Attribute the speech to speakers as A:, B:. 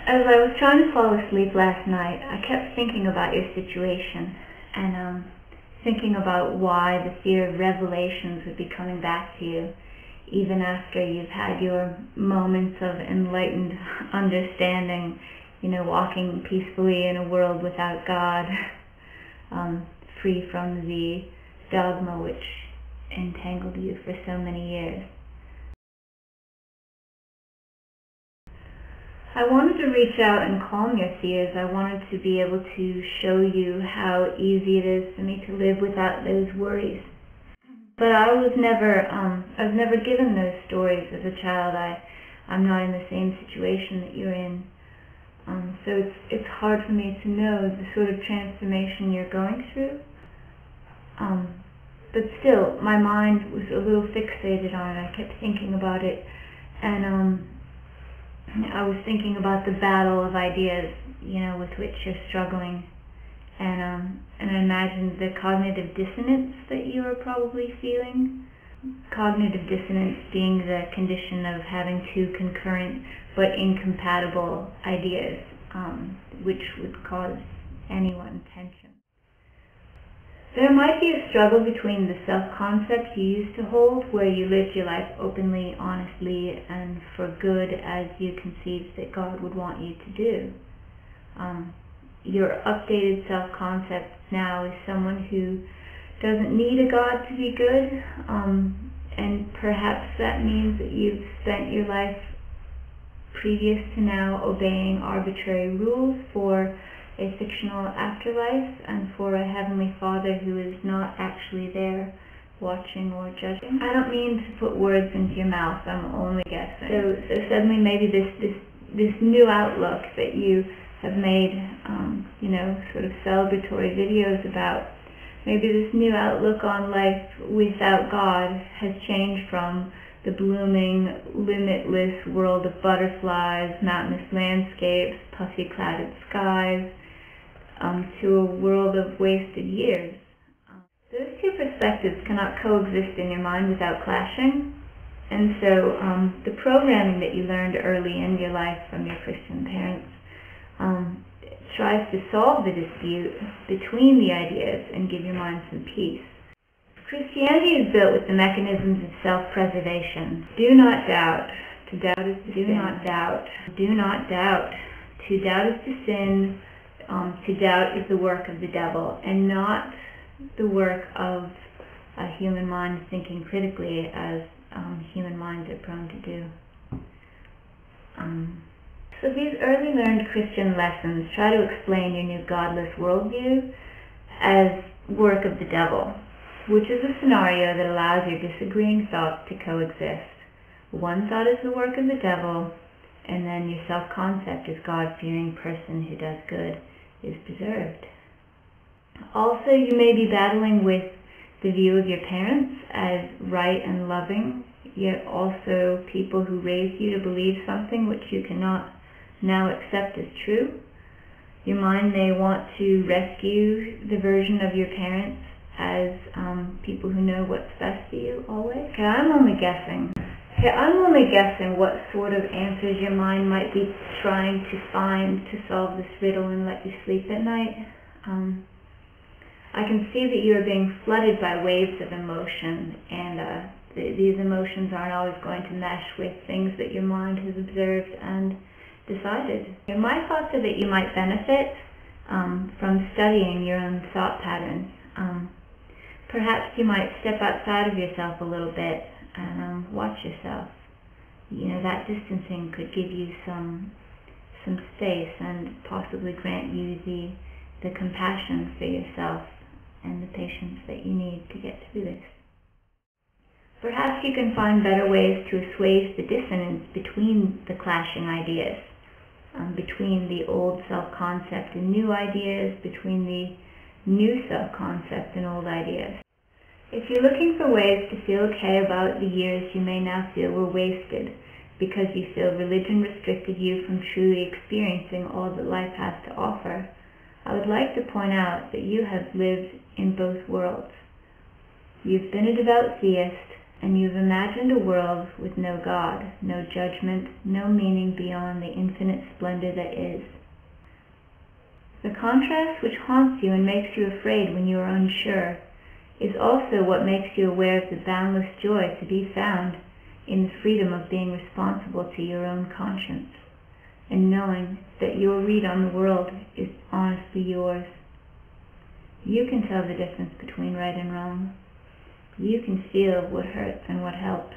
A: As I was trying to fall asleep last night, I kept thinking about your situation and thinking about why the fear of revelations would be coming back to you even after you've had your moments of enlightened understanding, walking peacefully in a world without God, free from the dogma which entangled you for so many years. I wanted to reach out and calm your fears. I wanted to be able to show you how easy it is for me to live without those worries. But I was never given those stories as a child. I'm not in the same situation that you're in. So it's hard for me to know the sort of transformation you're going through. But still, my mind was a little fixated on it. I kept thinking about it, and I was thinking about the battle of ideas, with which you're struggling, and I imagined the cognitive dissonance that you are probably feeling. Cognitive dissonance being the condition of having two concurrent but incompatible ideas, which would cause anyone tension. There might be a struggle between the self-concept you used to hold, where you lived your life openly, honestly, and for good as you conceived that God would want you to do. Your updated self-concept now is someone who doesn't need a God to be good, and perhaps that means that you've spent your life previous to now obeying arbitrary rules for a fictional afterlife and for a heavenly Father who is not actually there watching or judging. I don't mean to put words into your mouth, I'm only guessing. So suddenly maybe this new outlook that you have made, sort of celebratory videos about, maybe this new outlook on life without God has changed from the blooming, limitless world of butterflies, mountainous landscapes, puffy clouded skies, to a world of wasted years. Those two perspectives cannot coexist in your mind without clashing, and so the programming that you learned early in your life from your Christian parents tries to solve the dispute between the ideas and give your mind some peace. Christianity is built with the mechanisms of self-preservation. Do not doubt. To doubt is to sin. Do not doubt. Do not doubt. To doubt is to sin. To doubt is the work of the devil, and not the work of a human mind thinking critically, as human minds are prone to do. So these early learned Christian lessons try to explain your new godless worldview as work of the devil, which is a scenario that allows your disagreeing thoughts to coexist. One thought is the work of the devil, and then your self-concept as God-fearing person who does good is preserved. Also, you may be battling with the view of your parents as right and loving, yet also people who raised you to believe something which you cannot now accept as true. Your mind may want to rescue the version of your parents as people who know what's best for you always. I'm only guessing what sort of answers your mind might be trying to find to solve this riddle and let you sleep at night. I can see that you are being flooded by waves of emotion, and these emotions aren't always going to mesh with things that your mind has observed and decided. My thoughts are that you might benefit from studying your own thought patterns. Perhaps you might step outside of yourself a little bit and watch yourself. That distancing could give you some space and possibly grant you the compassion for yourself and the patience that you need to get through this. Perhaps you can find better ways to assuage the dissonance between the clashing ideas, between the old self-concept and new ideas, between the new self-concept and old ideas. If you're looking for ways to feel okay about the years you may now feel were wasted because you feel religion restricted you from truly experiencing all that life has to offer, I would like to point out that you have lived in both worlds. You've been a devout theist, and you've imagined a world with no God, no judgment, no meaning beyond the infinite splendor that is. The contrast which haunts you and makes you afraid when you are unsure is also what makes you aware of the boundless joy to be found in the freedom of being responsible to your own conscience, and knowing that your read on the world is honestly yours. You can tell the difference between right and wrong. You can feel what hurts and what helps.